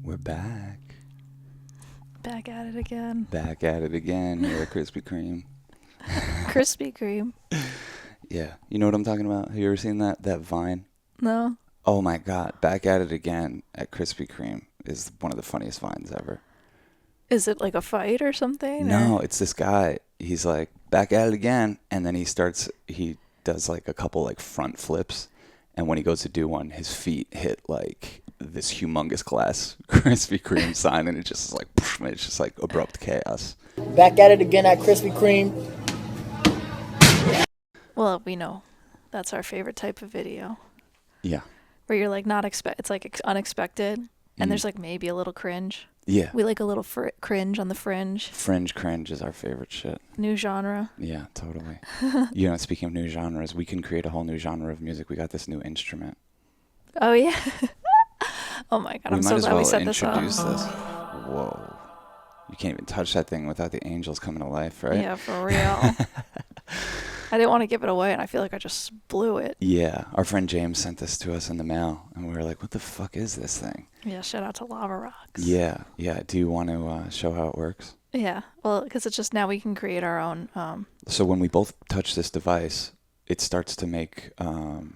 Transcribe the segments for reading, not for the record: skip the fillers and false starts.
We're back. Back at it again. Back at it again here at Krispy Kreme. Krispy Kreme. Yeah. You know what I'm talking about? Have you ever seen that Vine? No. Oh my God. Back at it again at Krispy Kreme is one of the funniest Vines ever. Is it like a fight or something? No, it's this guy. He's like, back at it again. And then he does like a couple like front flips. And when he goes to do one, his feet hit like this humongous glass Krispy Kreme sign. And it just is like, it's just like abrupt chaos. Back at it again at Krispy Kreme. Well, we know that's our favorite type of video. Yeah. Where you're like it's like unexpected. And there's like maybe a little cringe. Yeah. We like a little cringe on the fringe. Fringe cringe is our favorite shit. New genre. Yeah, totally. You know, speaking of new genres, we can create a whole new genre of music. We got this new instrument. Oh, yeah. Oh, my God. I'm so glad we set this up. Introduce this. Whoa. You can't even touch that thing without the angels coming to life, right? Yeah, for real. I didn't want to give it away, and I feel like I just blew it. Yeah. Our friend James sent this to us in the mail, and we were like, what the fuck is this thing? Yeah, shout out to Lava Rocks. Yeah, yeah. Do you want to show how it works? Yeah, well, because it's just now we can create our own. So when we both touch this device, it starts to make... Well,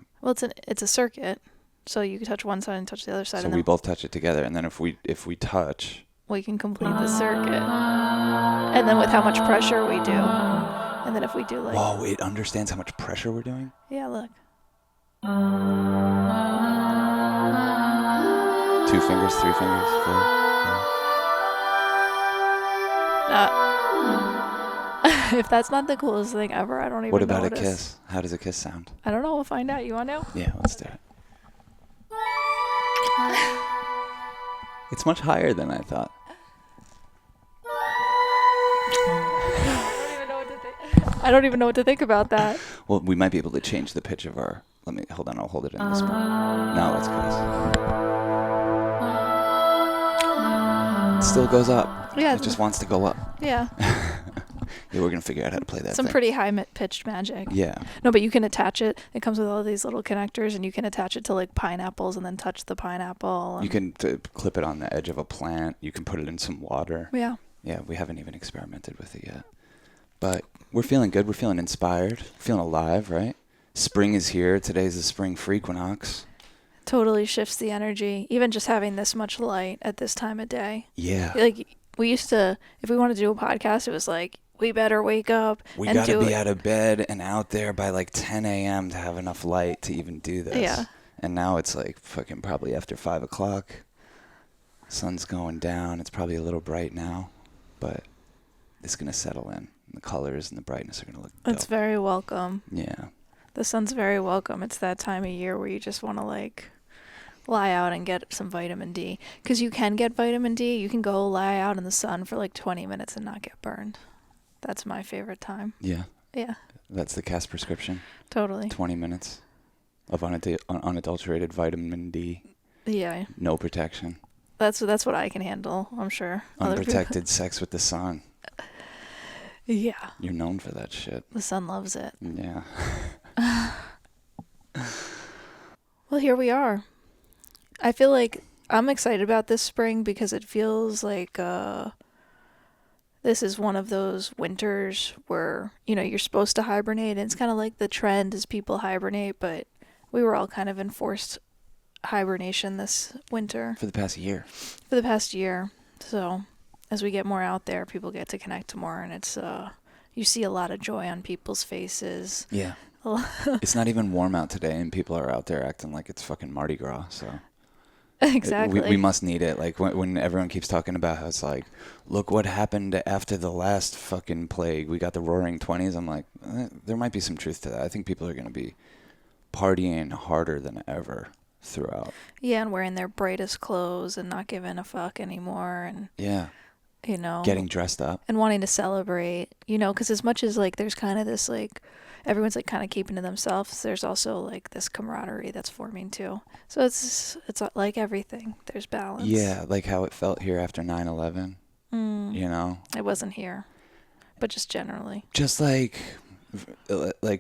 it's a circuit, so you can touch one side and touch the other side. So we both touch it together, and then if we touch... we can complete the circuit. And then with how much pressure we do. And then if we do like... Whoa, it understands how much pressure we're doing? Yeah, look. 2 fingers, 3 fingers, 4. If that's not the coolest thing ever, I don't even know. What about a kiss? How does a kiss sound? I don't know. We'll find out. You want to know? Yeah, let's do it. It's much higher than I thought. I don't even know what to think about that. Well, we might be able to change the pitch of our... Hold on, I'll hold it in this one. No, let's kiss. It still goes up. Yeah. It just wants to go up. Yeah. Yeah, we're going to figure out how to play that Some thing. pretty high-pitched magic. Yeah. No, but you can attach it. It comes with all these little connectors, and you can attach it to, like, pineapples and then touch the pineapple. You can clip it on the edge of a plant. You can put it in some water. Yeah. Yeah, we haven't even experimented with it yet. But we're feeling good. We're feeling inspired. Feeling alive, right? Spring is here. Today's the spring frequinox. Totally shifts the energy. Even just having this much light at this time of day. Yeah. Like, we used to, if we wanted to do a podcast, it was like, we better wake up We and got to do be it. out of bed and out there by like 10 a.m. to have enough light to even do this. Yeah. And now it's like fucking probably after 5 o'clock. Sun's going down. It's probably a little bright now, but it's going to settle in. The colors and the brightness are going to look dope. It's very welcome. Yeah. The sun's very welcome. It's that time of year where you just want to, like, lie out and get some vitamin D. Because you can get vitamin D. You can go lie out in the sun for like 20 minutes and not get burned. That's my favorite time. Yeah. Yeah. That's the CAS prescription. Totally. 20 minutes of unadulterated vitamin D. Yeah. No protection. That's what I can handle, I'm sure. Unprotected sex with the sun. Yeah. You're known for that shit. The sun loves it. Yeah. Well, here we are. I feel like I'm excited about this spring because it feels like this is one of those winters where, you know, you're supposed to hibernate. And it's kind of like the trend is people hibernate, but we were all kind of in forced hibernation this winter. For the past year. So as we get more out there, people get to connect more, and it's you see a lot of joy on people's faces. Yeah. It's not even warm out today, and people are out there acting like it's fucking Mardi Gras, so... Exactly. We must need it. Like when everyone keeps talking about how it's like, look what happened after the last fucking plague. We got the Roaring 20s. I'm like, there might be some truth to that. I think people are going to be partying harder than ever throughout. Yeah, and wearing their brightest clothes and not giving a fuck anymore, and yeah, you know, getting dressed up and wanting to celebrate. You know, because as much as like there's kind of this like everyone's like kind of keeping to themselves, there's also like this camaraderie that's forming too. So it's like everything. There's balance. Yeah, like how it felt here after 9/11. You know, it wasn't here, but just generally. Just like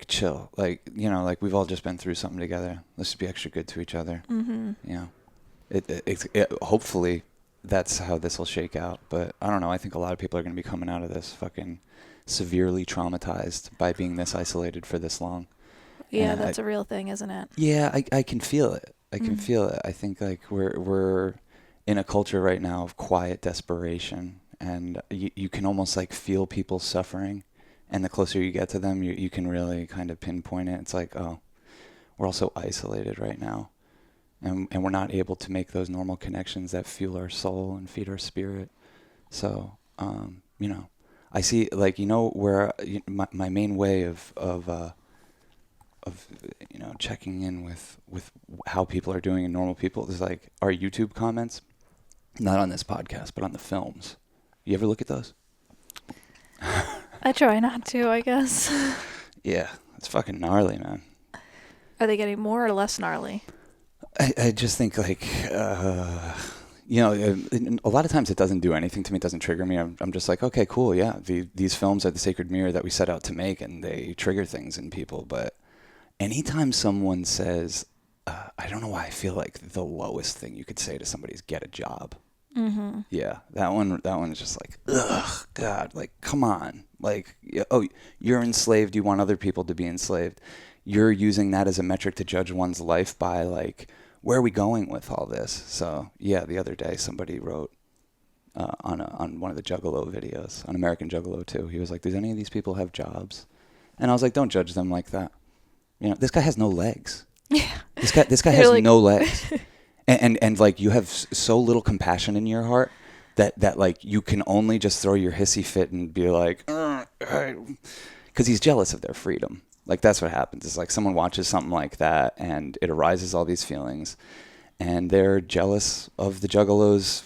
chill, like, you know, like we've all just been through something together. Let's just be extra good to each other. You know, it hopefully that's how this will shake out. But I don't know. I think a lot of people are going to be coming out of this fucking severely traumatized by being this isolated for this long. Yeah, And that's a real thing, isn't it? yeah, I can feel it. I can feel it. I think like we're in a culture right now of quiet desperation, and you can almost like feel people suffering, and the closer you get to them, you can really kind of pinpoint it. It's like, oh, we're all so isolated right now, and we're not able to make those normal connections that fuel our soul and feed our spirit. So, you know, I see like, you know, where my main way of you know, checking in with how people are doing and normal people is like our YouTube comments, not on this podcast but on the films. You ever look at those? I try not to, I guess. Yeah, it's fucking gnarly, man. Are they getting more or less gnarly? I just think like you know, a lot of times it doesn't do anything to me. It doesn't trigger me. I'm just like, okay, cool, yeah, these films are the sacred mirror that we set out to make, and they trigger things in people. But anytime someone says, I don't know why I feel like the lowest thing you could say to somebody is get a job. Mm-hmm. Yeah, that one is just like, ugh, God, like, come on. Like, oh, you're enslaved. You want other people to be enslaved. You're using that as a metric to judge one's life by, like, where are we going with all this? So, yeah, the other day somebody wrote on one of the Juggalo videos, on American Juggalo too. He was like, does any of these people have jobs? And I was like, don't judge them like that. You know, this guy has no legs. Yeah. This guy has no legs. And like, you have so little compassion in your heart that like you can only just throw your hissy fit and be like, because he's jealous of their freedom. Like, that's what happens. It's like someone watches something like that and it arises all these feelings, and they're jealous of the Juggalo's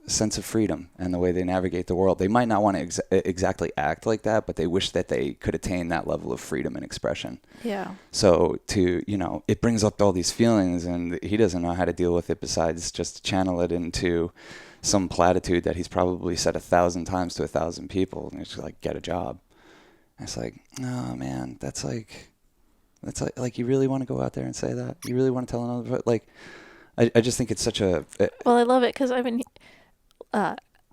sense of freedom and the way they navigate the world. They might not want to exactly act like that, but they wish that they could attain that level of freedom and expression. Yeah. So you know, it brings up all these feelings, and he doesn't know how to deal with it besides just channel it into some platitude that he's probably said 1,000 times to 1,000 people. And it's like, get a job. And it's like, oh man, that's like you really want to go out there and say that? You really want to tell another, like, I just think it's such a... Well, I love it because, I mean,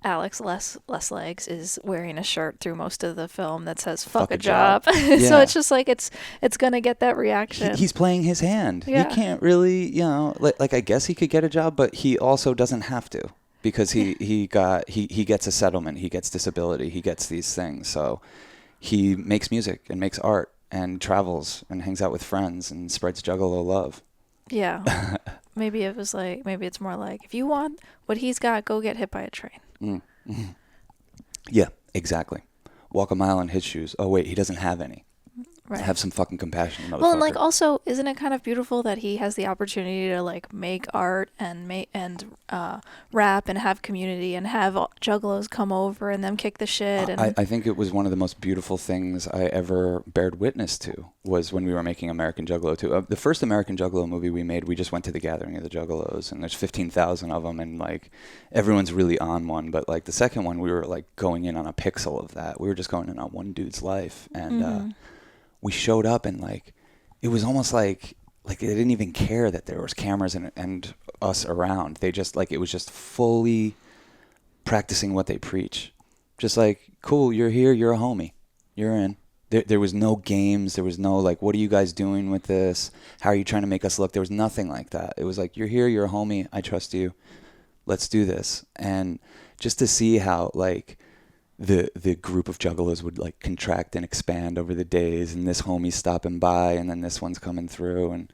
Alex Less Legs is wearing a shirt through most of the film that says "fuck a job." So Yeah. it's just like it's gonna get that reaction. He's playing his hand. Yeah. He can't really, you know, like I guess he could get a job, but he also doesn't have to, because he gets a settlement, he gets disability, he gets these things. So he makes music and makes art and travels and hangs out with friends and spreads Juggalo love. Yeah. Maybe it's more like, if you want what he's got, go get hit by a train. Mm-hmm. Yeah, exactly. Walk a mile in his shoes. Oh wait, he doesn't have any. Right. Have some fucking compassion, motherfucker. Well, and like, also, isn't it kind of beautiful that he has the opportunity to like make art and rap and have community and have Juggalos come over and them kick the shit? And I think it was one of the most beautiful things I ever bared witness to was when we were making American Juggalo 2. The first American Juggalo movie we made, we just went to the gathering of the Juggalos, and there's 15,000 of them, and like everyone's really on one. But like the second one, we were like going in on a pixel of that. We were just going in on one dude's life, and we showed up, and like it was almost like they didn't even care that there was cameras and us around. They just, like, it was just fully practicing what they preach. Just like, cool, you're here, you're a homie, you're in. There was no games. There was no like, what are you guys doing with this? How are you trying to make us look? There was nothing like that. It was like, you're here, you're a homie, I trust you, let's do this. And just to see how like the group of Juggalos would like contract and expand over the days, and this homie's stopping by, and then this one's coming through, and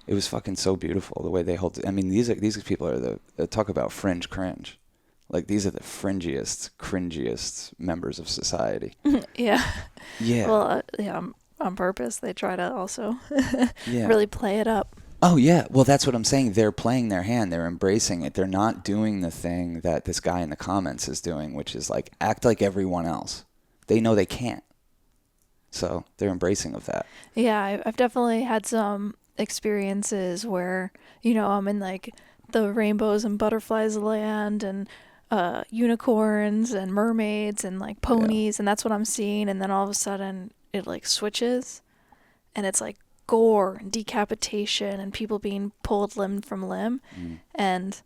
it was fucking so beautiful the way they hold it. I mean, these people are the talk about fringe cringe. Like, these are the cringiest members of society. Yeah. Yeah. Well, yeah, on purpose they try to also Yeah. really play it up. Oh, yeah. Well, that's what I'm saying. They're playing their hand. They're embracing it. They're not doing the thing that this guy in the comments is doing, which is like, act like everyone else. They know they can't. So they're embracing of that. Yeah, I've definitely had some experiences where, you know, I'm in like the rainbows and butterflies land and unicorns and mermaids and like ponies, and that's what I'm seeing, and then all of a sudden it like switches and it's like gore and decapitation and people being pulled limb from limb. And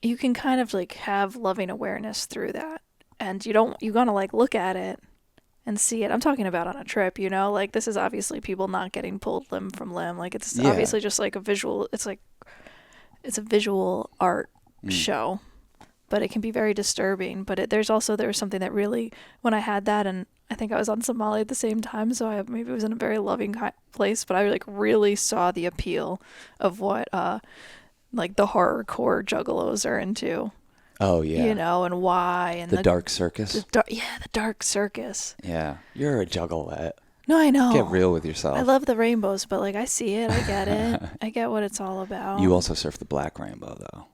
you can kind of like have loving awareness through that. And you gotta like look at it and see it. I'm talking about on a trip, like this is obviously people not getting pulled limb from limb. Like it's Yeah. obviously just like it's a visual art show, but it can be very disturbing. But there was something that really, when I had that, and I think I was on Somali at the same time, so I maybe was in a very loving place, but I like really saw the appeal of what like the horrorcore juggalos are into. Oh yeah. And why, and the dark circus. the dark circus. Yeah, you're a juggalette. No, I know. Get real with yourself. I love the rainbows, but like I see it, I get it. I get what it's all about. You also surf the black rainbow, though.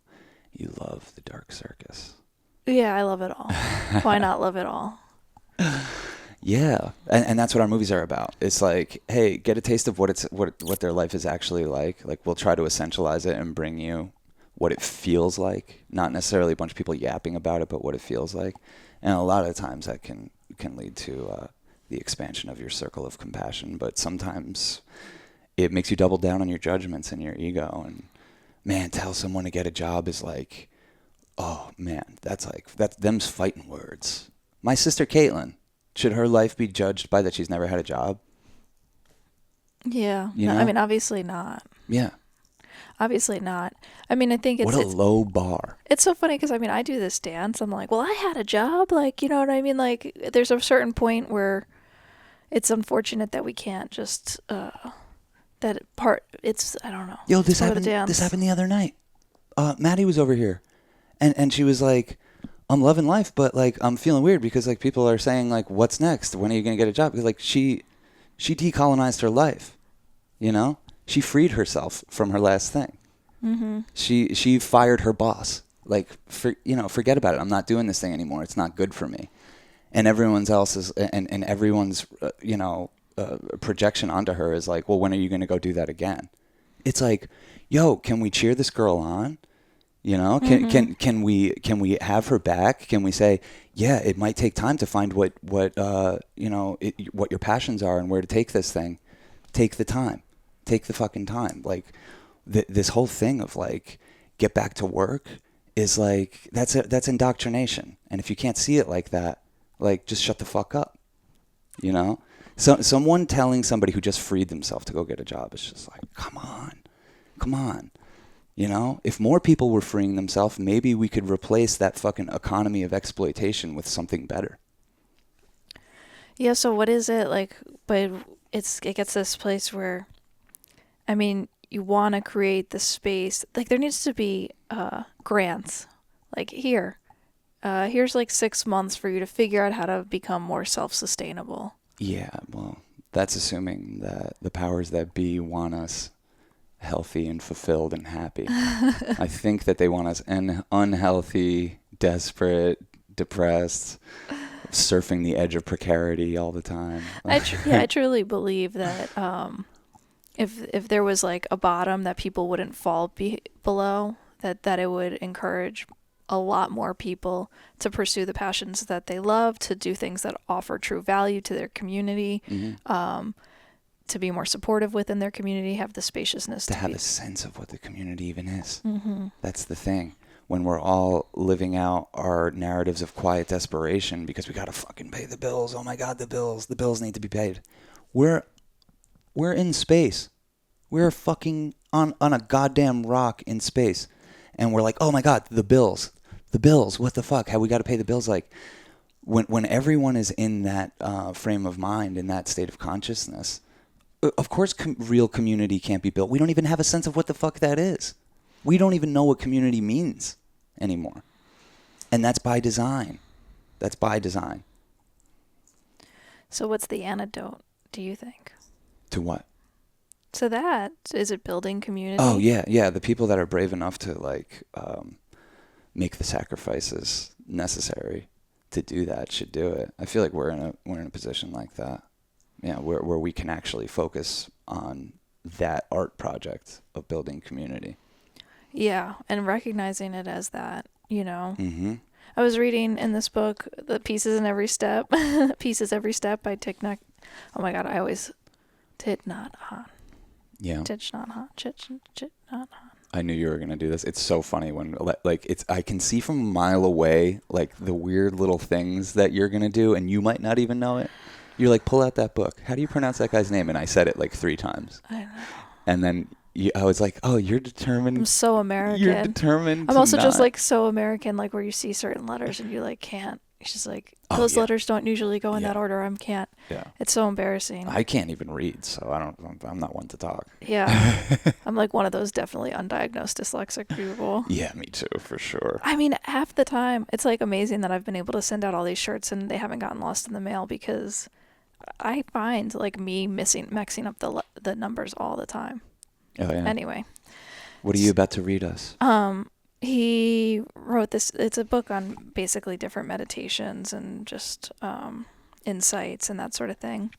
You love the dark circus. Yeah, I love it all. Why not love it all? Yeah, and that's what our movies are about. It's like, hey, get a taste of what their life is actually like. Like we'll try to essentialize it and bring you what it feels like, not necessarily a bunch of people yapping about it, but what it feels like. And a lot of times that can lead to the expansion of your circle of compassion, but sometimes it makes you double down on your judgments and your ego. And man, tell someone to get a job is like, oh man, that's them's fighting words. My sister Caitlin, should her life be judged by that she's never had a job? Yeah. You No, know? I mean, obviously not. Yeah. Obviously not. I mean, I think What a low bar. it's so funny because I mean, I do this dance. I'm like, well, I had a job. Like, you know what I mean? Like, there's a certain point where it's unfortunate that we can't just I don't know. Yo, this It's part of happened. the dance. This happened the other night. Maddie was over here, and she was like, "I'm loving life, but like I'm feeling weird because like people are saying like, what's next? When are you gonna get a job?" Because like she decolonized her life, She freed herself from her last thing. Mm-hmm. She fired her boss. Like forget about it. I'm not doing this thing anymore. It's not good for me. And everyone's projection onto her is like, well, when are you going to go do that again? It's like, yo, can we cheer this girl on? Can we have her back? Can we say, yeah, it might take time to find what your passions are and where to take this thing. Take the time. Take the fucking time. Like this whole thing of like get back to work is like that's indoctrination. And if you can't see it like that, like just shut the fuck up. So someone telling somebody who just freed themselves to go get a job is just like, come on. If more people were freeing themselves, maybe we could replace that fucking economy of exploitation with something better. Yeah. So what is it like? But it gets to this place where, I mean, you want to create the space. Like there needs to be grants. Like here's like 6 months for you to figure out how to become more self-sustainable. Yeah, well, that's assuming that the powers that be want us healthy and fulfilled and happy. I think that they want us unhealthy, desperate, depressed, surfing the edge of precarity all the time. I truly believe that if there was like a bottom that people wouldn't fall below, that it would encourage a lot more people to pursue the passions that they love, to do things that offer true value to their community, to be more supportive within their community, have the spaciousness to have a sense of what the community even is. Mm-hmm. That's the thing. When we're all living out our narratives of quiet desperation because we got to fucking pay the bills. Oh my God, the bills need to be paid. We're in space. We're fucking on a goddamn rock in space. And we're like, oh my God, the bills, what the fuck? How we got to pay the bills? Like when everyone is in that frame of mind, in that state of consciousness, of course real community can't be built. We don't even have a sense of what the fuck that is. We don't even know what community means anymore. And that's by design. So what's the antidote, do you think? To what? So is it building community? Oh yeah. The people that are brave enough to like make the sacrifices necessary to do that should do it. I feel like we're in a position like that. Yeah, where we can actually focus on that art project of building community. Yeah, and recognizing it as that, Mm-hmm. I was reading in this book, The Pieces in Every Step, Pieces Every Step by Thich Nhat. Oh my God, I always Thich Nhat Hanh. Yeah. Chich not hot. Chich not hot. I knew you were going to do this. It's so funny when, like, I can see from a mile away, like, the weird little things that you're going to do, and you might not even know it. You're like, pull out that book. How do you pronounce that guy's name? And I said it like 3 times. I know. And then I was like, oh, you're determined. I'm so American. You're determined. I'm also just like so American, like where you see certain letters and you like can't. It's just like those letters don't usually go in that order. I can't. Yeah. It's so embarrassing. I can't even read, so I'm not one to talk. Yeah. I'm like one of those definitely undiagnosed dyslexic people. Yeah, me too, for sure. I mean, half the time it's like amazing that I've been able to send out all these shirts and they haven't gotten lost in the mail because I find like me mixing up the numbers all the time. Oh yeah. Anyway. What are you about to read us? He wrote this. It's a book on basically different meditations and just insights and that sort of thing.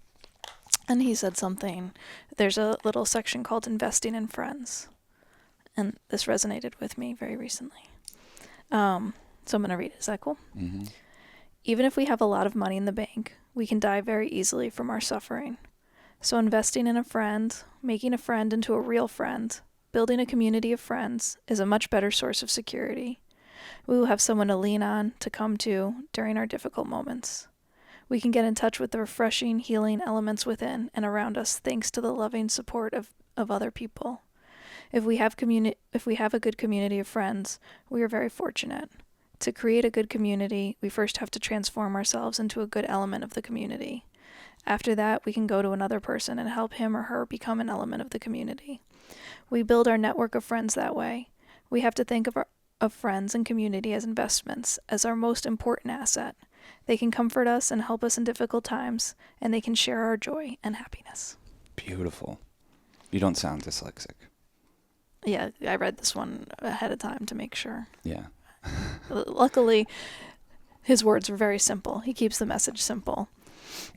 And he said something. There's a little section called Investing in Friends. And this resonated with me very recently. So I'm going to read it. Is that cool? Mm-hmm. Even if we have a lot of money in the bank, we can die very easily from our suffering. So investing in a friend, making a friend into a real friend, building a community of friends is a much better source of security. We will have someone to lean on, to come to, during our difficult moments. We can get in touch with the refreshing, healing elements within and around us thanks to the loving support of other people. If we have a good community of friends, we are very fortunate. To create a good community, we first have to transform ourselves into a good element of the community. After that, we can go to another person and help him or her become an element of the community. We build our network of friends that way. We have to think of friends and community as investments, as our most important asset. They can comfort us and help us in difficult times, and they can share our joy and happiness. Beautiful. You don't sound dyslexic. Yeah, I read this one ahead of time to make sure. Yeah. Luckily, his words were very simple. He keeps the message simple.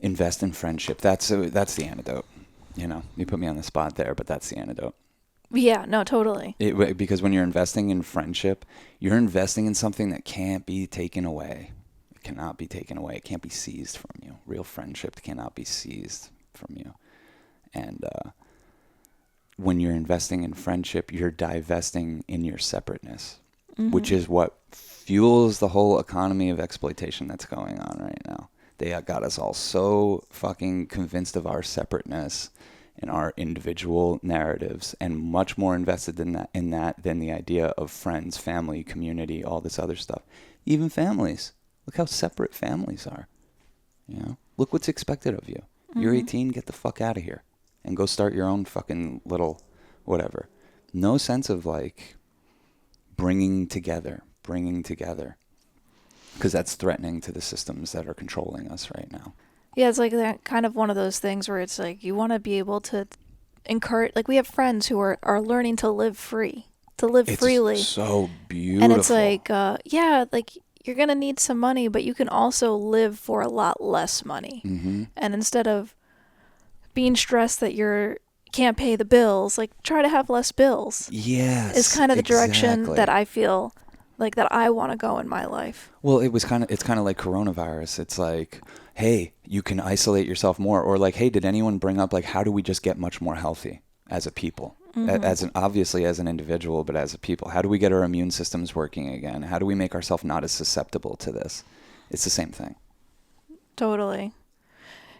Invest in friendship. That's the antidote. You know, you put me on the spot there, but that's the antidote. Yeah, no, totally. Because when you're investing in friendship, you're investing in something that can't be taken away. It cannot be taken away. It can't be seized from you. Real friendship cannot be seized from you. And when you're investing in friendship, you're divesting in your separateness, which is what fuels the whole economy of exploitation that's going on right now. They got us all so fucking convinced of our separateness and our individual narratives, and much more invested in that than the idea of friends, family, community, all this other stuff. Even families. Look how separate families are. You know, look what's expected of you. You're 18, get the fuck out of here and go start your own fucking little whatever. No sense of like bringing together. Because that's threatening to the systems that are controlling us right now. Yeah, it's like that kind of one of those things where it's like you want to be able to encourage. Like we have friends who are learning to live freely. It's so beautiful. And it's like, yeah, like you're going to need some money, but you can also live for a lot less money. Mm-hmm. And instead of being stressed that you can't pay the bills, like try to have less bills. Yes, is kind of the direction exactly. that I feel like that I want to go in my life. Well, it's kind of like coronavirus. It's like, hey, you can isolate yourself more, or like, hey, did anyone bring up like how do we just get much more healthy as a people? Obviously as an individual, but as a people, how do we get our immune systems working again? How do we make ourselves not as susceptible to this? It's the same thing. Totally.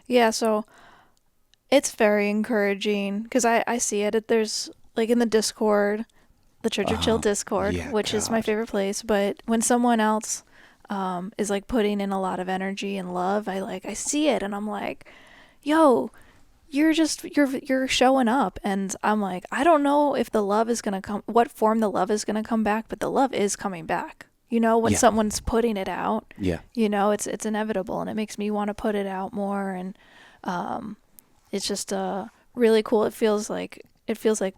Yeah, so it's very encouraging because I see it. There's like in the Discord, the Church of Chill Discord, which is my favorite place. But when someone else is like putting in a lot of energy and love, I see it and I'm like, yo, you're showing up. And I'm like, I don't know if the love is going to come, what form the love is going to come back, but the love is coming back. You know, when someone's putting it out, you know, it's inevitable and it makes me want to put it out more. And it's just really cool. It feels like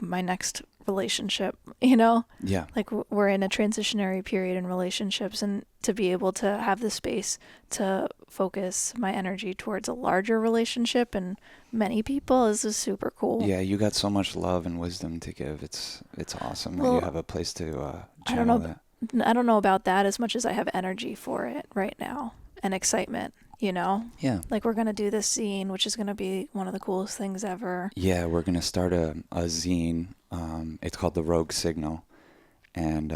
my next relationship, you know? Yeah. Like we're in a transitionary period in relationships, and to be able to have the space to focus my energy towards a larger relationship and many people is just super cool. Yeah, you got so much love and wisdom to give. It's awesome that you have a place to channel that. I don't know about that as much as I have energy for it right now and excitement. you know? Yeah. Like, we're going to do this zine, which is going to be one of the coolest things ever. Yeah, we're going to start a zine. It's called The Rogue Signal. And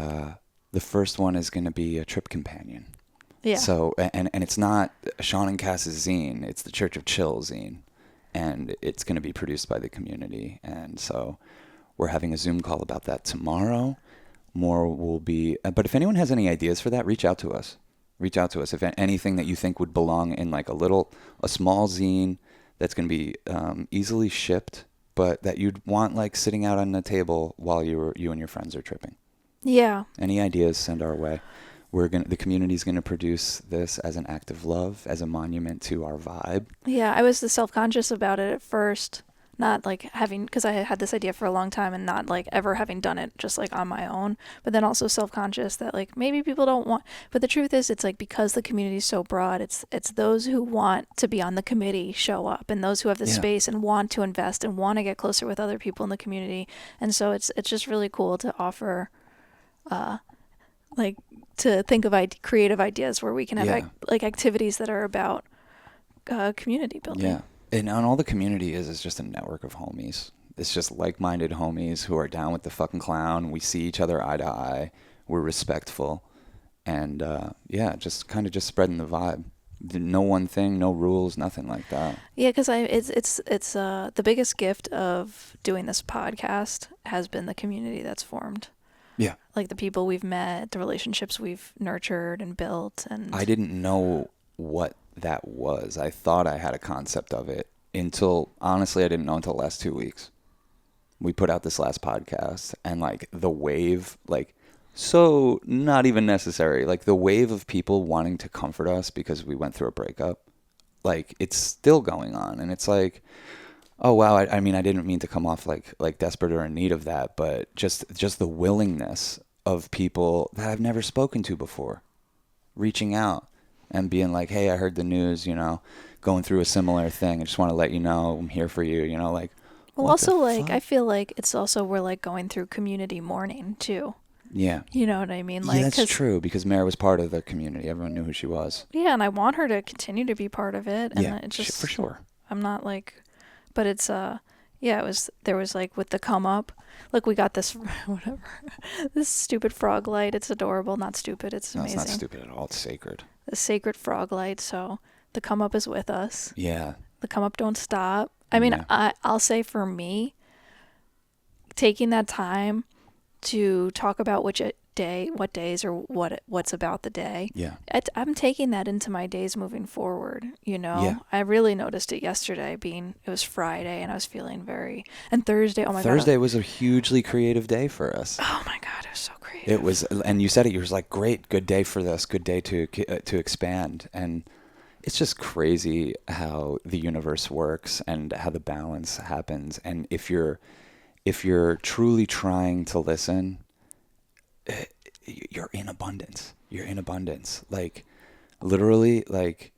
the first one is going to be a trip companion. Yeah. So, and it's not Sean and Cass's zine. It's the Church of Chill zine. And it's going to be produced by the community. And so we're having a Zoom call about that tomorrow. More will be, but if anyone has any ideas for that, reach out to us. Reach out to us if anything that you think would belong in like a small zine that's going to be easily shipped, but that you'd want like sitting out on the table while you and your friends are tripping. Yeah. Any ideas, send our way. The community's going to produce this as an act of love, as a monument to our vibe. Yeah, I was self-conscious about it at first, not like because I had this idea for a long time and not like ever having done it just like on my own, but then also self-conscious that like maybe people don't want, but the truth is it's like because the community is so broad, it's those who want to be on the committee show up, and those who have the space and want to invest and want to get closer with other people in the community. And so it's just really cool to offer like to think of creative ideas where we can have like activities that are about community building. Yeah. And all the community is just a network of homies. It's just like-minded homies who are down with the fucking clown. We see each other eye to eye. We're respectful. And, just kind of just spreading the vibe. No one thing, no rules, nothing like that. Yeah, because it's the biggest gift of doing this podcast has been the community that's formed. Yeah. Like the people we've met, the relationships we've nurtured and built. And I didn't know what that was. I thought I had a concept of it honestly, I didn't know until the last 2 weeks. We put out this last podcast and like the wave, like so not even necessary, like the wave of people wanting to comfort us because we went through a breakup, like it's still going on. And it's like, oh wow, I mean, I didn't mean to come off like desperate or in need of that, but just the willingness of people that I've never spoken to before reaching out and being like, hey, I heard the news, going through a similar thing. I just want to let you know I'm here for you, like. Well, also, like, I feel like it's also we're like going through community mourning too. Yeah. You know what I mean? Like, yeah, that's true, because Mara was part of the community. Everyone knew who she was. Yeah, and I want her to continue to be part of it. And yeah, it just, for sure. I'm not like, but it's, there was like with the come up, like we got this, whatever, this stupid frog light. It's adorable. Not stupid. It's amazing. No, it's not stupid at all. It's sacred. The sacred frog light. So the come up is with us. Yeah. The come up don't stop. I mean, I'll say for me, taking that time to talk about what days or what's about the day. Yeah. I'm taking that into my days moving forward, Yeah. I really noticed it yesterday it was Friday and I was feeling and Thursday, oh my God. Thursday was a hugely creative day for us. Oh my God, it was so creative. It was, and you said it, you was like, great, good day for this, good day to expand. And it's just crazy how the universe works and how the balance happens. And if you're truly trying to listen, you're in abundance. You're in abundance. Like, literally, like,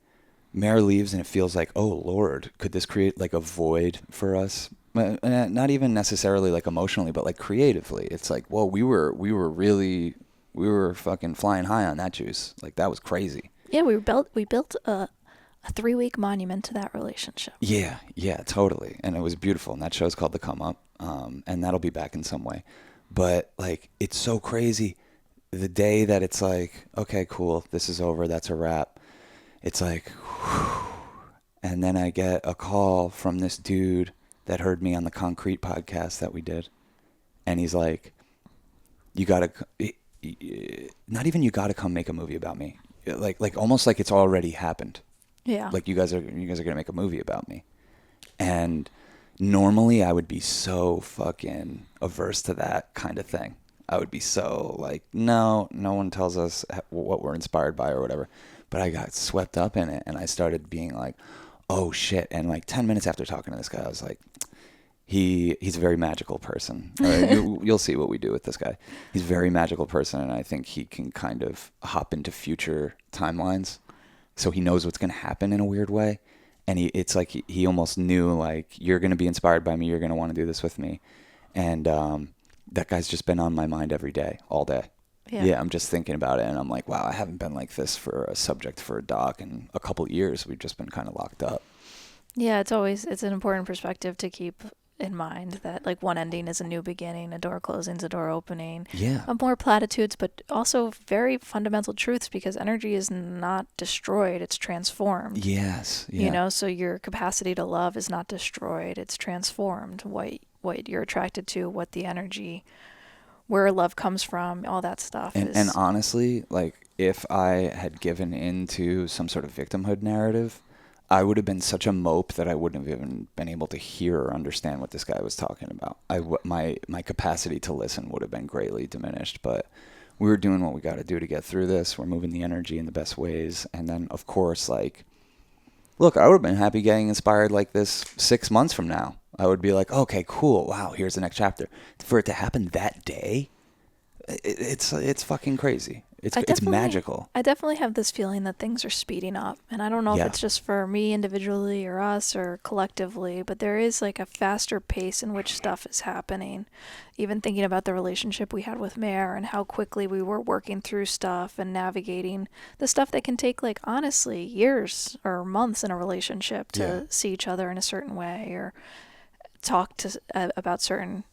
Mare leaves and it feels like, oh Lord, could this create like a void for us? Not even necessarily like emotionally, but like creatively. It's like, whoa, we were fucking flying high on that juice. Like, that was crazy. Yeah, we built a 3-week monument to that relationship. Yeah, totally. And it was beautiful. And that show's called The Come Up. And that'll be back in some way. But like, it's so crazy. The day that it's like, okay, cool, this is over, that's a wrap. It's like, whew. And then I get a call from this dude that heard me on the Concrete podcast that we did. And he's like, you gotta come make a movie about me. Like almost like it's already happened. Yeah. Like you guys are gonna make a movie about me. And normally I would be so fucking averse to that kind of thing. I would be so like, no one tells us what we're inspired by or whatever. But I got swept up in it and I started being like, oh shit. And like 10 minutes after talking to this guy, I was like, he's a very magical person. You'll see what we do with this guy. He's a very magical person, and I think he can kind of hop into future timelines. So he knows what's going to happen in a weird way. And it's like he almost knew, like, you're going to be inspired by me. You're going to want to do this with me. And that guy's just been on my mind every day, all day. Yeah, I'm just thinking about it, and I'm like, wow, I haven't been like this for a subject for a doc in a couple years. We've just been kind of locked up. Yeah, it's an important perspective to keep in mind that like one ending is a new beginning, a door closing is a door opening. Yeah. More platitudes, but also very fundamental truths because energy is not destroyed, it's transformed. Yes. Yeah. You know, so your capacity to love is not destroyed, it's transformed. What you're attracted to, what the energy, where love comes from, all that stuff And honestly, like if I had given into some sort of victimhood narrative, I would have been such a mope that I wouldn't have even been able to hear or understand what this guy was talking about. My capacity to listen would have been greatly diminished, but we were doing what we got to do to get through this. We're moving the energy in the best ways. And then, of course, like, look, I would have been happy getting inspired like this 6 months from now. I would be like, okay, cool. Wow, here's the next chapter. For it to happen that day, it's fucking crazy. It's magical. I definitely have this feeling that things are speeding up, and I don't know if it's just for me individually or us or collectively, but there is like a faster pace in which stuff is happening. Even thinking about the relationship we had with Mare and how quickly we were working through stuff and navigating the stuff that can take like honestly years or months in a relationship to see each other in a certain way or talk to about certain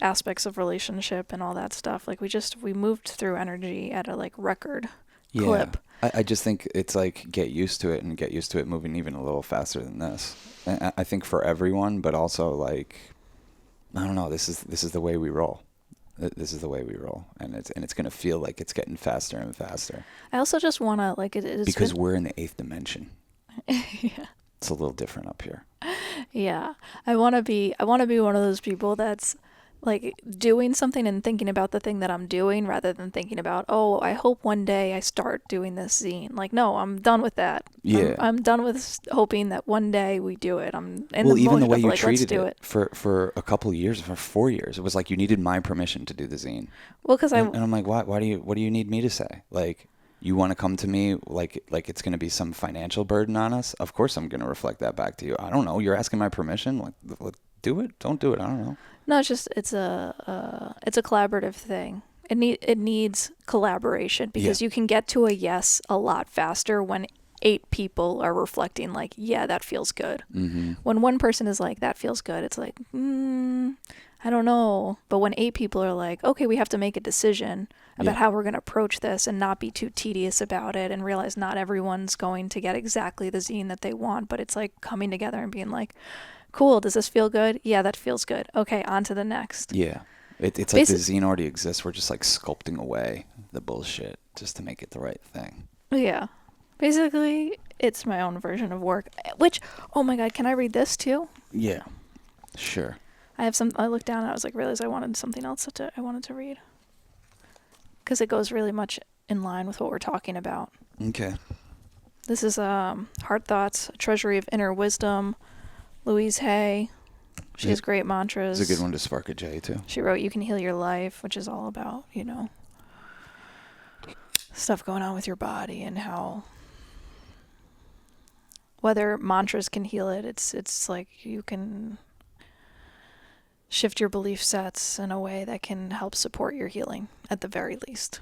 aspects of relationship and all that stuff. Like we moved through energy at a like record clip. I just think it's like get used to it and get used to it moving even a little faster than this. And I think for everyone, but also like, I don't know, this is the way we roll. This is the way we roll, and it's gonna feel like it's getting faster and faster. I also just wanna like it because we're in the 8th dimension. Yeah. It's a little different up here. Yeah, I wanna be one of those people that's like doing something and thinking about the thing that I'm doing rather than thinking about, oh, I hope one day I start doing this zine. Like, no, I'm done with that. Yeah. I'm done with hoping that one day we do it. I'm in well, the even the way of you like, treated let's do it for a couple of years, for 4 years, it was like you needed my permission to do the zine. Well, because and I'm like, what do you need me to say? Like, you want to come to me like it's going to be some financial burden on us? Of course I'm going to reflect that back to you. I don't know. You're asking my permission? Like, do it? Don't do it? I don't know. No, it's just it's a collaborative thing. It needs collaboration because you can get to a yes a lot faster when 8 people are reflecting like, yeah, that feels good. Mm-hmm. When one person is like, that feels good, it's like, I don't know. But when 8 people are like, okay, we have to make a decision about how we're going to approach this and not be too tedious about it and realize not everyone's going to get exactly the zine that they want, but it's like coming together and being like, cool, does this feel good? Yeah, that feels good. Okay, on to the next. Yeah. It's like the zine already exists. We're just like sculpting away the bullshit just to make it the right thing. Yeah. Basically, it's my own version of work. Which, oh my God, can I read this too? Yeah. Sure. I looked down and I was like, realized I wanted something else I wanted to read. Because it goes really much in line with what we're talking about. Okay. This is Heart Thoughts, a Treasury of Inner Wisdom. Louise Hay. She has great mantras. It's a good one to spark a J, too. She wrote You Can Heal Your Life, which is all about, stuff going on with your body and how whether mantras can heal it. It's like you can shift your belief sets in a way that can help support your healing at the very least.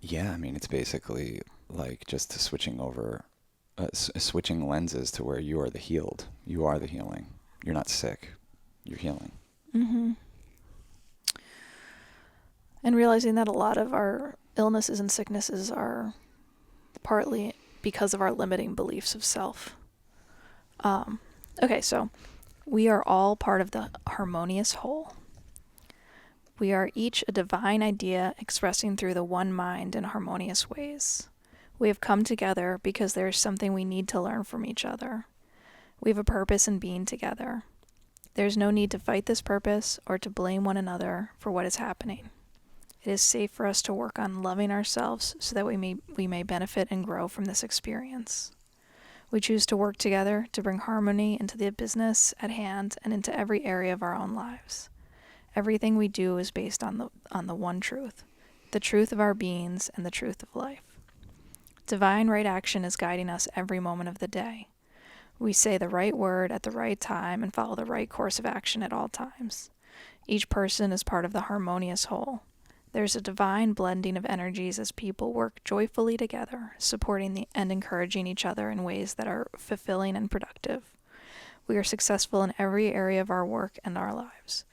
Yeah, I mean, it's basically like just switching over, switching lenses to where you are the healed. You are the healing. You're not sick. You're healing. Mm-hmm. And realizing that a lot of our illnesses and sicknesses are partly because of our limiting beliefs of self. Okay, so we are all part of the harmonious whole. We are each a divine idea expressing through the one mind in harmonious ways. We have come together because there is something we need to learn from each other. We have a purpose in being together. There is no need to fight this purpose or to blame one another for what is happening. It is safe for us to work on loving ourselves so that we may benefit and grow from this experience. We choose to work together to bring harmony into the business at hand and into every area of our own lives. Everything we do is based on the one truth, the truth of our beings and the truth of life. Divine right action is guiding us every moment of the day. We say the right word at the right time and follow the right course of action at all times. Each person is part of the harmonious whole. There's a divine blending of energies as people work joyfully together, supporting and encouraging each other in ways that are fulfilling and productive. We are successful in every area of our work and our lives.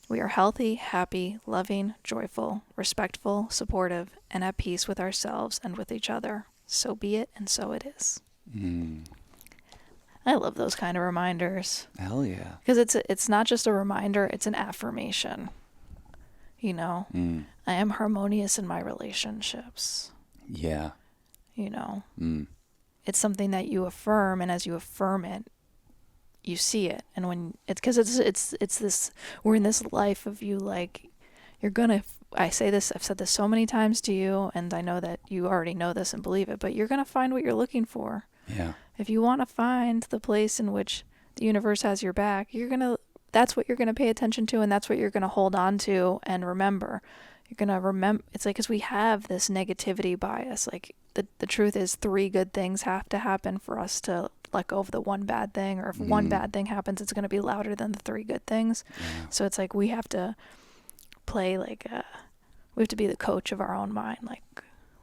We are healthy, happy, loving, joyful, respectful, supportive, and at peace with ourselves and with each other. So be it, and so it is. I love those kind of reminders. Hell yeah. Because it's not just a reminder, it's an affirmation. You know, I am harmonious in my relationships. Yeah. You know, it's something that you affirm, and as you affirm it, you see it. And when it's because it's this, we're in this life of you, like, you're gonna, I say this, I've said this so many times to you, and I know that you already know this and believe it, but you're gonna find what you're looking for. Yeah. If you want to find the place in which the universe has your back, that's what you're going to pay attention to, and that's what you're going to hold on to and remember. You're going to remember, it's like, because we have this negativity bias. Like, the truth is 3 good things have to happen for us to let go of the one bad thing, or if one bad thing happens, it's going to be louder than the 3 good things. Yeah. So it's like we have to play we have to be the coach of our own mind, like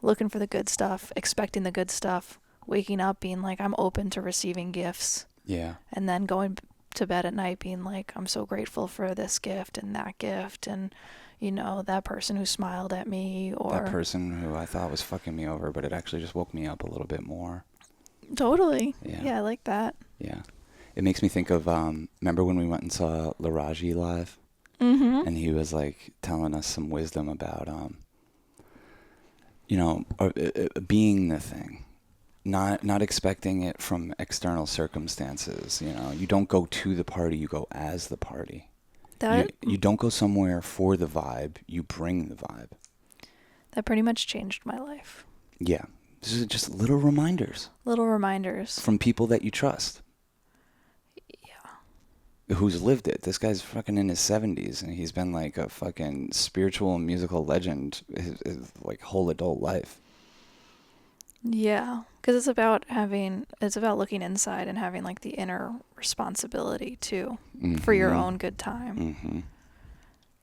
looking for the good stuff, expecting the good stuff, waking up being like, I'm open to receiving gifts. Yeah. And then going to bed at night being like, I'm so grateful for this gift and that gift, and, you know, that person who smiled at me, or that person who I thought was fucking me over, but it actually just woke me up a little bit more. Totally. Yeah. Yeah, I like that. Yeah. It makes me think of, remember when we went and saw Laraji live? Mm-hmm. And he was like telling us some wisdom about, you know, being the thing. Not expecting it from external circumstances. You know, you don't go to the party, you go as the party. You don't go somewhere for the vibe, you bring the vibe. That pretty much changed my life. Yeah. This is just little reminders. Little reminders. From people that you trust. Yeah. Who's lived it. This guy's fucking in his 70s, and he's been like a fucking spiritual and musical legend his like whole adult life. Yeah, because it's about looking inside and having like the inner responsibility too, for your own good time. Mm-hmm.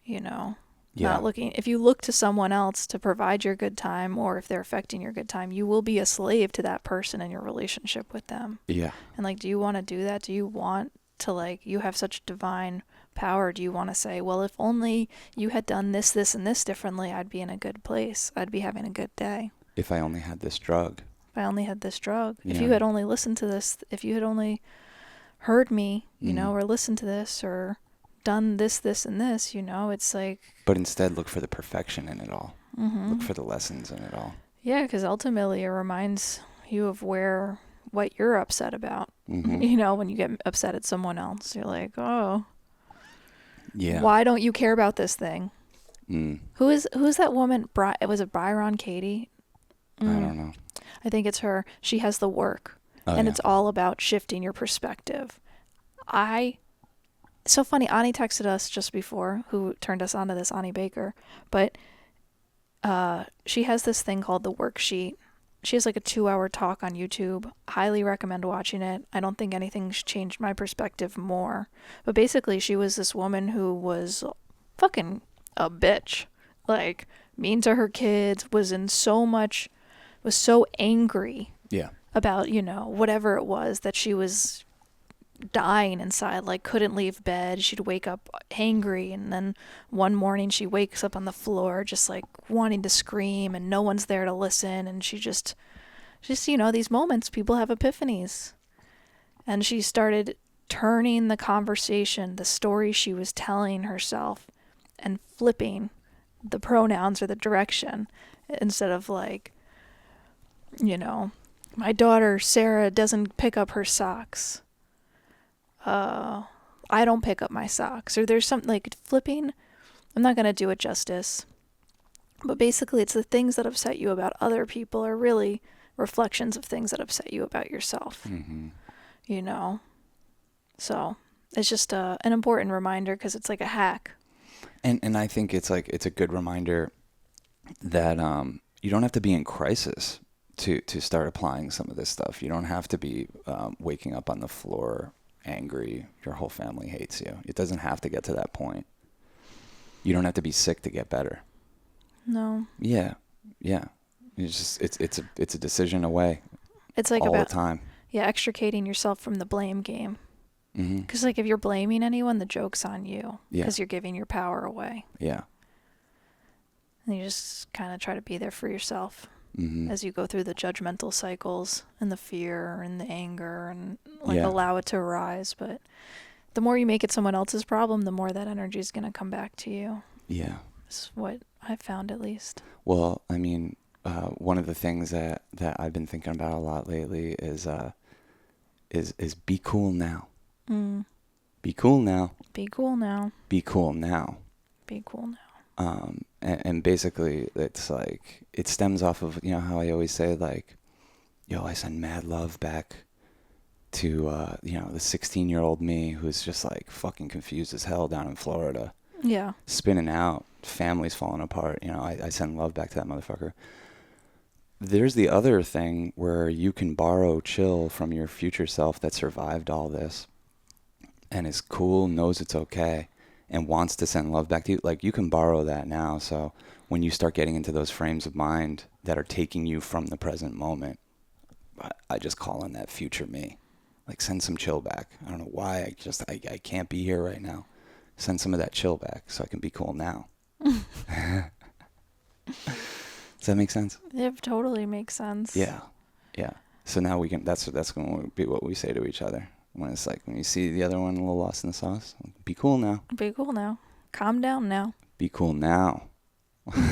You know, Yeah. if you look to someone else to provide your good time, or if they're affecting your good time, you will be a slave to that person in your relationship with them. Yeah. And like, do you want to do that? Do you want to, like, you have such divine power? Do you want to say, well, if only you had done this, this, and this differently, I'd be in a good place. I'd be having a good day. If I only had this drug. If I only had this drug. Yeah. If you had only listened to this, if you had only heard me, you know, or listened to this, or done this, this, and this, you know, it's like... But instead, look for the perfection in it all. Mm-hmm. Look for the lessons in it all. Yeah, because ultimately it reminds you of what you're upset about. Mm-hmm. You know, when you get upset at someone else, you're like, oh, yeah. Why don't you care about this thing? Who's that woman? Was it Byron Katie? I don't know. I think it's her. She has the work, and it's all about shifting your perspective. So funny. Ani texted us just before, who turned us onto this, Ani Baker, but she has this thing called the worksheet. She has like a 2-hour talk on YouTube. Highly recommend watching it. I don't think anything's changed my perspective more. But basically, she was this woman who was fucking a bitch. Like, mean to her kids, was so angry about, you know, whatever it was that she was dying inside, like couldn't leave bed. She'd wake up angry, and then one morning she wakes up on the floor just like wanting to scream, and no one's there to listen, and she just you know, these moments people have epiphanies. And she started turning the conversation, the story she was telling herself, and flipping the pronouns or the direction, instead of like, you know, my daughter Sarah doesn't pick up her socks. I don't pick up my socks. Or there's something like flipping. I'm not going to do it justice. But basically, it's the things that upset you about other people are really reflections of things that upset you about yourself. Mm-hmm. You know? So it's just an important reminder, because it's like a hack. And I think it's a good reminder that you don't have to be in crisis to start applying some of this stuff. You don't have to be waking up on the floor angry, your whole family hates you. It doesn't have to get to that point. You don't have to be sick to get better. No. Yeah. It's a decision away. It's like all about the time. Yeah, extricating yourself from the blame game. Mm-hmm. Because like if you're blaming anyone, the joke's on you. Yeah. Because you're giving your power away. Yeah. And you just kind of try to be there for yourself Mm-hmm. as you go through the judgmental cycles and the fear and the anger and allow it to arise. But the more you make it someone else's problem, the more that energy is going to come back to you. Yeah. That's what I've found, at least. Well, I mean, one of the things that I've been thinking about a lot lately is be cool now. Be cool now. Be cool now. Be cool now. Be cool now. And basically it's like, it stems off of, how I always say, like, yo, I send mad love back to, the 16-year-old me who's just like fucking confused as hell down in Florida. Yeah. Spinning out, families falling apart. I send love back to that motherfucker. There's the other thing where you can borrow chill from your future self that survived all this and is cool, knows it's okay, and wants to send love back to you. Like, you can borrow that now. So when you start getting into those frames of mind that are taking you from the present moment, I just call in that future me. Like, send some chill back. I don't know why. I can't be here right now. Send some of that chill back so I can be cool now. Does that make sense? It totally makes sense. Yeah. Yeah. So now we can, that's going to be what we say to each other. When it's like, when you see the other one a little lost in the sauce, be cool now. Be cool now. Calm down now. Be cool now. Because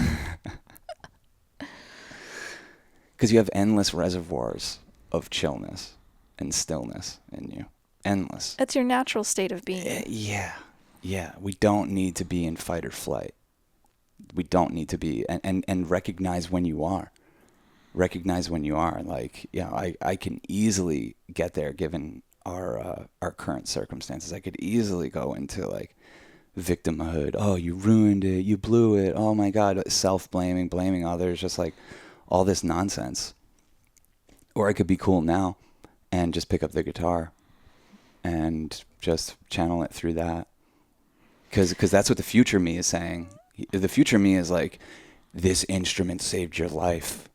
you have endless reservoirs of chillness and stillness in you. Endless. It's your natural state of being. Yeah. Yeah. We don't need to be in fight or flight. We don't need to be, and recognize when you are. Recognize when you are. Like, I can easily get there given our current circumstances. I could easily go into like victimhood. Oh, you ruined it. You blew it. Oh my God. Self-blaming, blaming others, just like all this nonsense. Or I could be cool now and just pick up the guitar and just channel it through that. Because that's what the future me is saying. The future me is like, this instrument saved your life.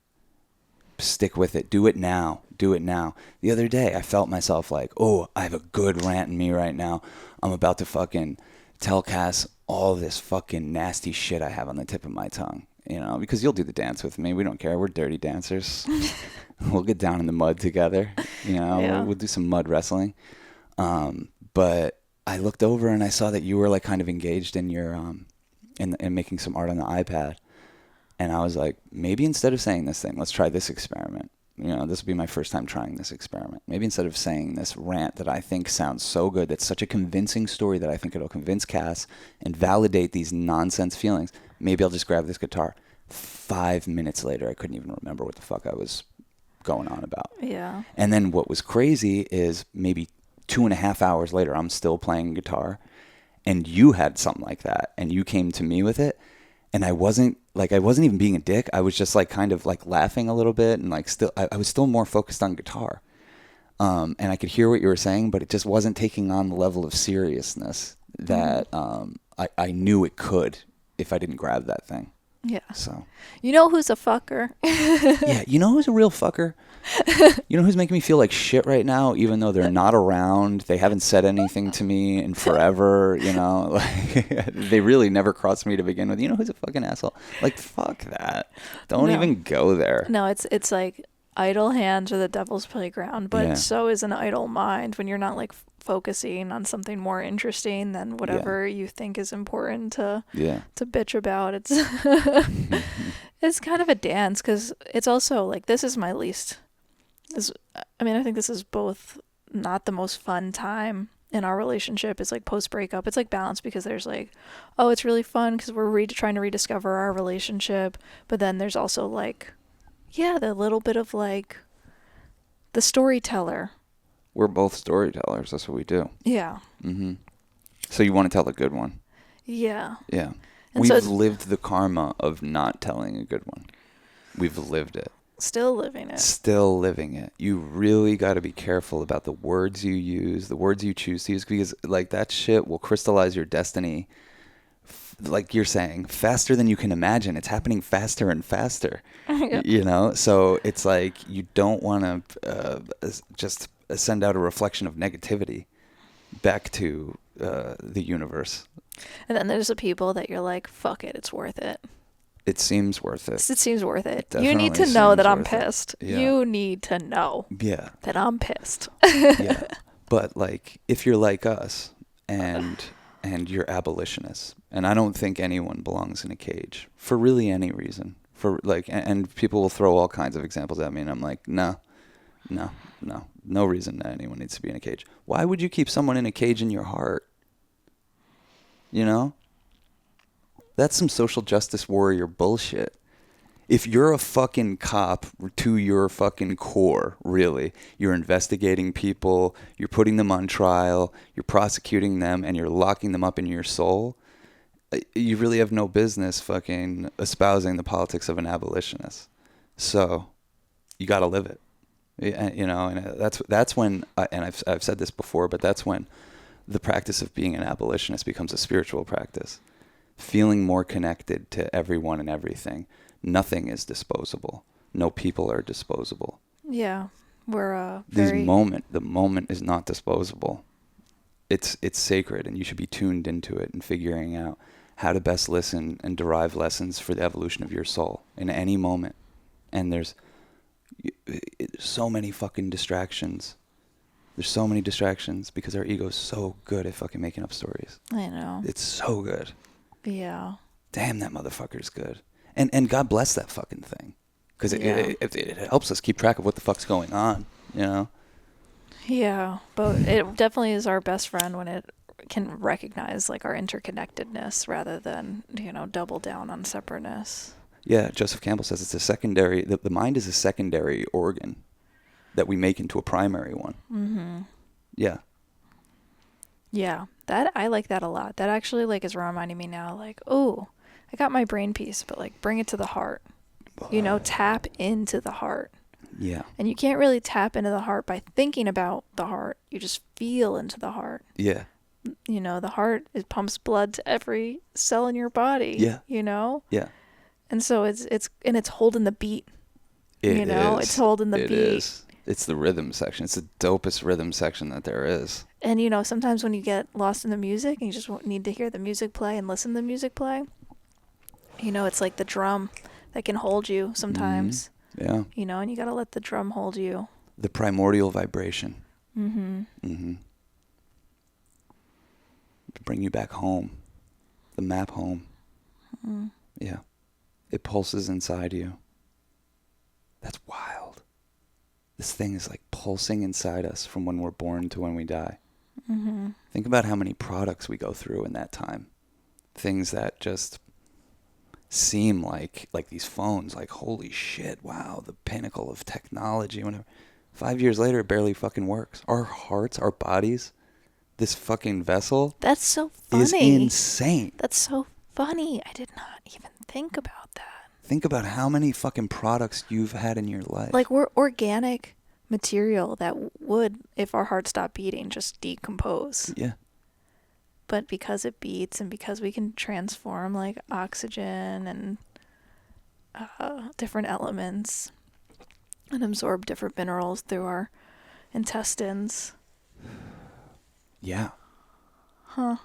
Stick with it. Do it now. Do it now. The other day, I felt myself like, oh, I have a good rant in me right now. I'm about to fucking tell Cass all this fucking nasty shit I have on the tip of my tongue. Because you'll do the dance with me. We don't care. We're dirty dancers. We'll get down in the mud together. Yeah. We'll do some mud wrestling. But I looked over and I saw that you were like kind of engaged in your in making some art on the iPad. And I was like, maybe instead of saying this thing, let's try this experiment. This will be my first time trying this experiment. Maybe instead of saying this rant that I think sounds so good, that's such a convincing story that I think it'll convince Cass and validate these nonsense feelings, maybe I'll just grab this guitar. 5 minutes later, I couldn't even remember what the fuck I was going on about. Yeah. And then what was crazy is maybe 2.5 hours later, I'm still playing guitar, and you had something like that, and you came to me with it, and I wasn't even being a dick. I was just like kind of like laughing a little bit, and like still, I was still more focused on guitar, and I could hear what you were saying, but it just wasn't taking on the level of seriousness that I knew it could if I didn't grab that thing. Yeah. So. You know who's a fucker? Yeah, you know who's a real fucker? You know who's making me feel like shit right now, even though they're not around? They haven't said anything to me in forever, Like, they really never crossed me to begin with. You know who's a fucking asshole? Like, fuck that. Don't even go there. No, it's like idle hands are the devil's playground, but so is an idle mind when you're not like focusing on something more interesting than whatever you think is important to bitch about. It's it's kind of a dance, because it's also like, this is my least. I think this is both not the most fun time in our relationship. It's like post breakup. It's like balance, because there's like, oh, it's really fun because we're trying to rediscover our relationship, but then there's also like, the little bit of like the storyteller. We're both storytellers. That's what we do. Yeah. Mm-hmm. So you want to tell a good one? Yeah. Yeah. And We've lived the karma of not telling a good one. We've lived it. Still living it. Still living it. You really got to be careful about the words you use, the words you choose to use, because like that shit will crystallize your destiny like you're saying, faster than you can imagine. It's happening faster and faster. Yep. You know, so it's like you don't want to just send out a reflection of negativity back to the universe. And then there's the people that you're like, fuck it, it's worth it. It seems worth it. It seems worth it. It You need to definitely know seems that I'm worth it. pissed. Yeah. You need to know Yeah. that I'm pissed. Yeah. But like, if you're like us and you're abolitionists, and I don't think anyone belongs in a cage for really any reason. For like, and people will throw all kinds of examples at me, and I'm like, no reason that anyone needs to be in a cage. Why would you keep someone in a cage in your heart? You know? That's some social justice warrior bullshit. If you're a fucking cop to your fucking core, really, you're investigating people, you're putting them on trial, you're prosecuting them, and you're locking them up in your soul, you really have no business fucking espousing the politics of an abolitionist. So, you got to live it. You know, and that's when, and I've said this before, but that's when the practice of being an abolitionist becomes a spiritual practice. Feeling more connected to everyone and everything. Nothing is disposable. No people are disposable. Yeah. We're The moment is not disposable. It's sacred, and you should be tuned into it and figuring out how to best listen and derive lessons for the evolution of your soul in any moment. And there's so many fucking distractions. There's so many distractions because our ego's so good at fucking making up stories. I know. It's so good. Yeah. Damn, that motherfucker's good. And God bless that fucking thing. Because it helps us keep track of what the fuck's going on, you know? Yeah. But it definitely is our best friend when it can recognize like our interconnectedness rather than, you know, double down on separateness. Yeah, Joseph Campbell says it's a secondary, the mind is a secondary organ that we make into a primary one. Mm-hmm. Yeah. Yeah. That, I like that a lot. That actually like is reminding me now, like, oh, I got my brain piece, but like bring it to the heart. You know, tap into the heart. Yeah. And you can't really tap into the heart by thinking about the heart. You just feel into the heart. Yeah. You know, the heart, it pumps blood to every cell in your body. Yeah. You know? Yeah. And so it's holding the beat. It's holding the beat. It is. It's the rhythm section. It's the dopest rhythm section that there is. And, you know, sometimes when you get lost in the music and you just need to hear the music play and listen to the music play, you know, it's like the drum that can hold you sometimes. Mm-hmm. Yeah. You know, and you got to let the drum hold you. The primordial vibration. Mm-hmm. Mm-hmm. To bring you back home. The map home. Mm-hmm. Yeah. It pulses inside you. That's wild. This thing is like pulsing inside us from when we're born to when we die. Mm-hmm. Think about how many products we go through in that time. Things that just seem like these phones, like, holy shit, wow, the pinnacle of technology, whatever. 5 years later, it barely fucking works. Our hearts, our bodies, this fucking vessel. That's so funny. Is insane. That's so funny. I did not even think about that. Think about how many fucking products you've had in your life. Like, we're organic material that would, if our heart stopped beating, just decompose. Yeah. But because it beats and because we can transform like oxygen and different elements and absorb different minerals through our intestines. Yeah. Huh.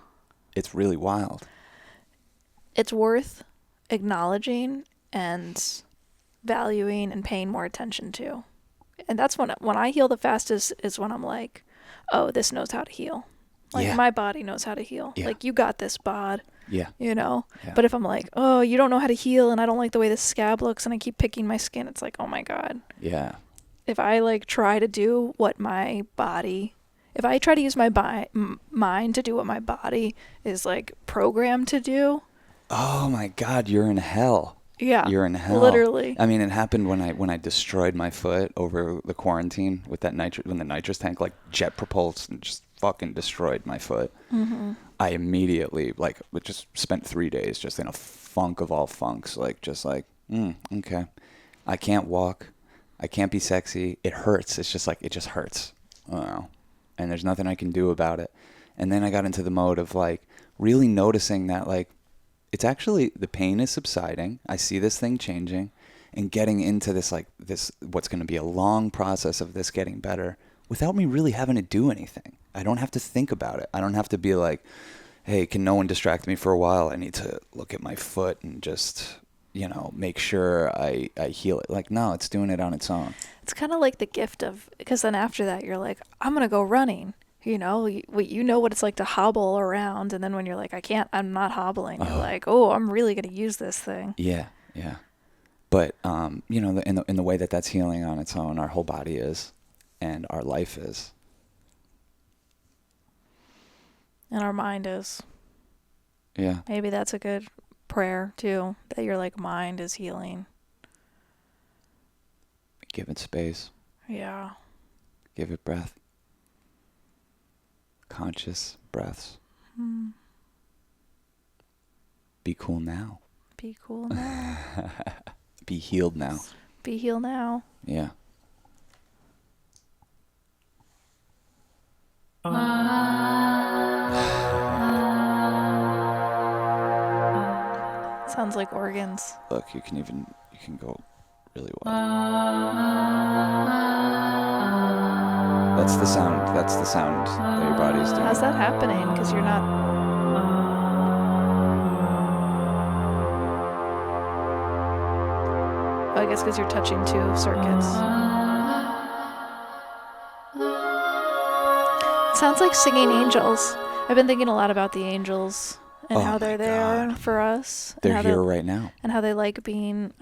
It's really wild. It's worth acknowledging and valuing and paying more attention to. And that's when I heal the fastest is when I'm like, oh, this knows how to heal. Like, yeah. My body knows how to heal. Yeah. Like, you got this, bod. Yeah. You know? Yeah. But if I'm like, oh, you don't know how to heal and I don't like the way this scab looks and I keep picking my skin, it's like, oh my God. Yeah. If I like try to do what my body, if I try to use my mind to do what my body is like programmed to do. Oh my God, you're in hell. Yeah. You're in hell. Literally. I mean, it happened when I destroyed my foot over the quarantine with that when the nitrous tank like jet propulsed and just fucking destroyed my foot. Mm-hmm. I immediately just spent 3 days just in a funk of all funks, okay, I can't walk, I can't be sexy, it hurts. It's just like it just hurts. I don't know. And there's nothing I can do about it. And then I got into the mode of like really noticing that like It's actually, the pain is subsiding. I see this thing changing and getting into this, like, this, what's going to be a long process of this getting better without me really having to do anything. I don't have to think about it. I don't have to be like, hey, can no one distract me for a while? I need to look at my foot and just, make sure I heal it. Like, no, it's doing it on its own. It's kind of like the gift of, because then after that, you're like, I'm going to go running. You know what it's like to hobble around. And then when you're like, I'm not hobbling. You're like, oh, I'm really going to use this thing. Yeah, yeah. But, in the way that's healing on its own, our whole body is, and our life is. And our mind is. Yeah. Maybe that's a good prayer, too, that your, like, mind is healing. Give it space. Yeah. Give it breath. Conscious breaths. Be cool now. Be cool now. Be healed now. Be healed now. Yeah. Sounds like organs. Look, you can go really well. That's the sound that your body's doing. How's that happening? Because you're not... Oh, I guess because you're touching two circuits. It sounds like singing angels. I've been thinking a lot about the angels and how they're there for us. They're here right now. And how they like being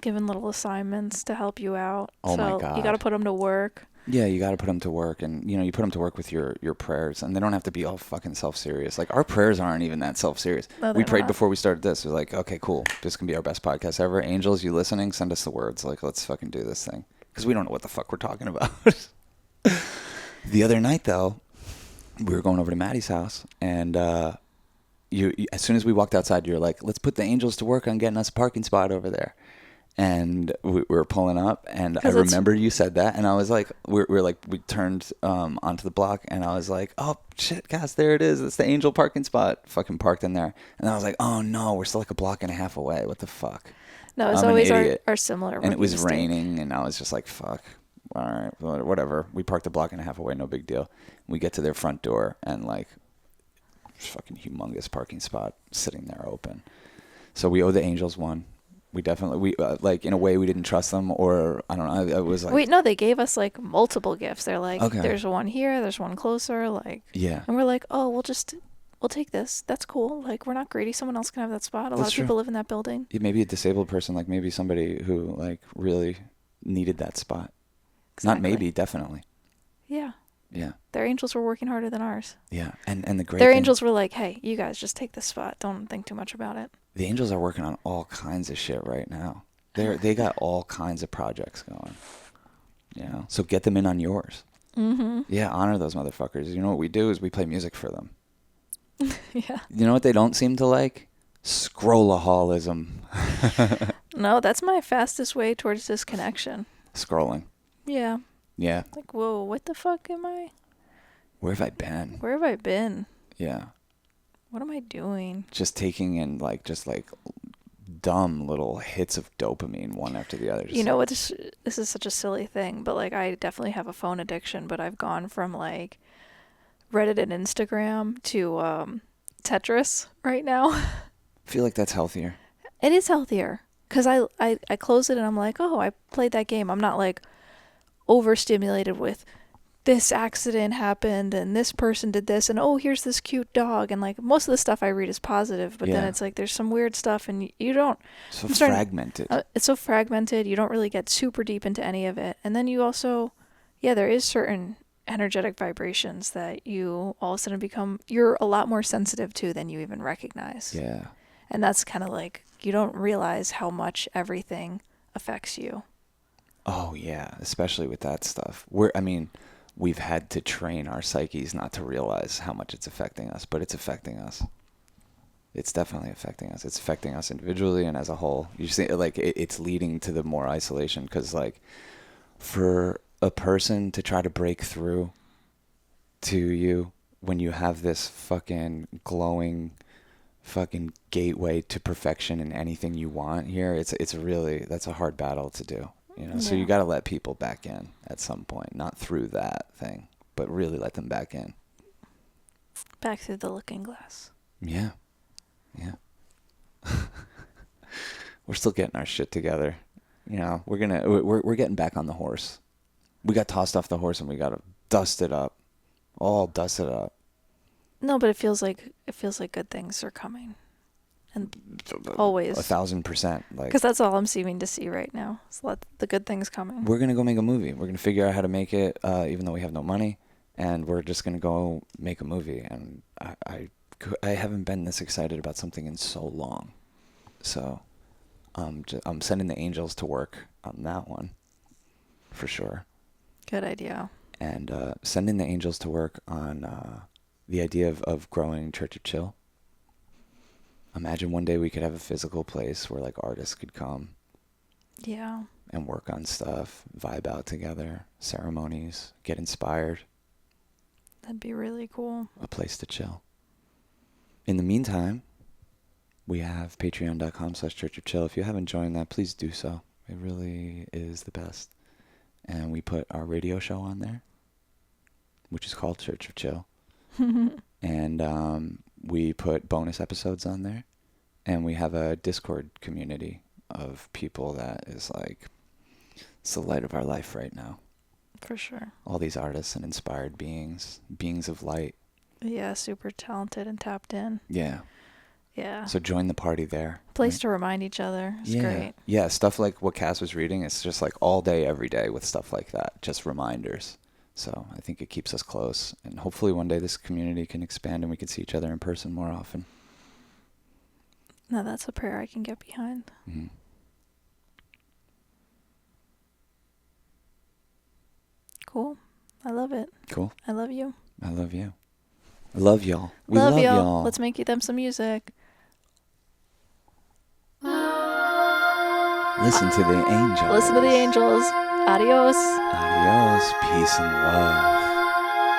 given little assignments to help you out. Oh my God. You got to put them to work. Yeah, you got to put them to work, and you put them to work with your prayers, and they don't have to be all fucking self-serious. Like, our prayers aren't even that self-serious. No, we prayed not. Before we started this. We're like, okay, cool, this can be our best podcast ever. Angels, you listening? Send us the words. Like, let's fucking do this thing, because we don't know what the fuck we're talking about. The other night, though, we were going over to Maddie's house, and you as soon as we walked outside, you're like, let's put the angels to work on getting us a parking spot over there. And we were pulling up, and I remember you said that, and I was like, we turned onto the block, and I was like, oh shit, guys, there it is. It's the angel parking spot. Fucking parked in there. And I was like, oh no, we're still like a block and a half away. What the fuck? No, it's always our similar. And it was raining, and I was just like, fuck. All right, whatever. We parked a block and a half away, no big deal. We get to their front door, and like, fucking humongous parking spot sitting there open. So we owe the angels one. We definitely, like, in a way we didn't trust them, or I don't know. I was like, wait, no, they gave us like multiple gifts. They're like, okay, there's one here, there's one closer, like, yeah. And we're like, oh, we'll take this. That's cool. Like, we're not greedy. Someone else can have that spot. A lot of people live in that building. Yeah, maybe a disabled person, like maybe somebody who like really needed that spot. Exactly. Not maybe, definitely. Yeah. Yeah. Their angels were working harder than ours. Yeah, and the great Their thing, angels were like, hey, you guys just take this spot. Don't think too much about it. The angels are working on all kinds of shit right now. They got all kinds of projects going. So get them in on yours. Mm-hmm. Yeah, honor those motherfuckers. You know what we do is we play music for them. Yeah. You know what they don't seem to like? Scrollaholism. No, that's my fastest way towards disconnection. Scrolling. Yeah. Yeah. Like, whoa, what the fuck am I? Where have I been? Where have I been? Yeah. What am I doing? Just taking in just dumb little hits of dopamine one after the other. You know what? This is such a silly thing, but like, I definitely have a phone addiction, but I've gone from like Reddit and Instagram to Tetris right now. I feel like that's healthier. It is healthier because I close it and I'm like, oh, I played that game. I'm not like overstimulated with this accident happened and this person did this and oh, here's this cute dog, and like most of the stuff I read is positive, but then it's like there's some weird stuff and you don't. So fragmented. It's so fragmented. You don't really get super deep into any of it, and then you also, there is certain energetic vibrations that you all of a sudden you're a lot more sensitive to than you even recognize. Yeah. And that's kind of like, you don't realize how much everything affects you. Oh yeah, especially with that stuff. We've had to train our psyches not to realize how much it's affecting us, but it's affecting us. It's definitely affecting us. It's affecting us individually and as a whole. You see, like, it's leading to the more isolation, because like, for a person to try to break through to you when you have this fucking glowing fucking gateway to perfection in anything you want here. It's really, that's a hard battle to do, you know. So Yeah. you got to let people back in at some point, not through that thing, but really let them back in. Back through the looking glass. Yeah. We're still getting our shit together, you know. We're getting back on the horse. We got tossed off the horse and we got to dust it up, all dust it up. No, but it feels like good things are coming, and always 1,000%. Like, because that's all I'm seeming to see right now. So let the good things coming. we're gonna go make a movie. We're gonna figure out how to make it, even though we have no money, and we're just gonna go make a movie. And I haven't been this excited about something in so long. So, I'm sending the angels to work on that one, for sure. Good idea. And sending the angels to work on the idea of growing Church of Chill. Imagine one day we could have a physical place where like artists could come Yeah. and work on stuff, vibe out together, ceremonies, get inspired, That'd be really cool. a place to chill. In the meantime, we have patreon.com/churchofchill. If you haven't joined that, please do so. It really is the best. And we put our radio show on there, which is called Church of Chill. And we put bonus episodes on there. And we have a Discord community of people that is like, it's the light of our life right now. For sure. All these artists and inspired beings of light. Yeah, super talented and tapped in. Yeah. Yeah. So join the party there. Place to remind each other. It's great. Yeah, stuff like what Cass was reading, it's just like all day, every day with stuff like that. Just reminders. So I think it keeps us close. And hopefully one day this community can expand and we can see each other in person more often. Now that's a prayer I can get behind. Mm-hmm. Cool. I love it. Cool. I love you. I love you. I love y'all. We love love y'all. y'all. Let's make them some music. Listen to the angels. Listen to the angels. Adios. Adios. Peace and love.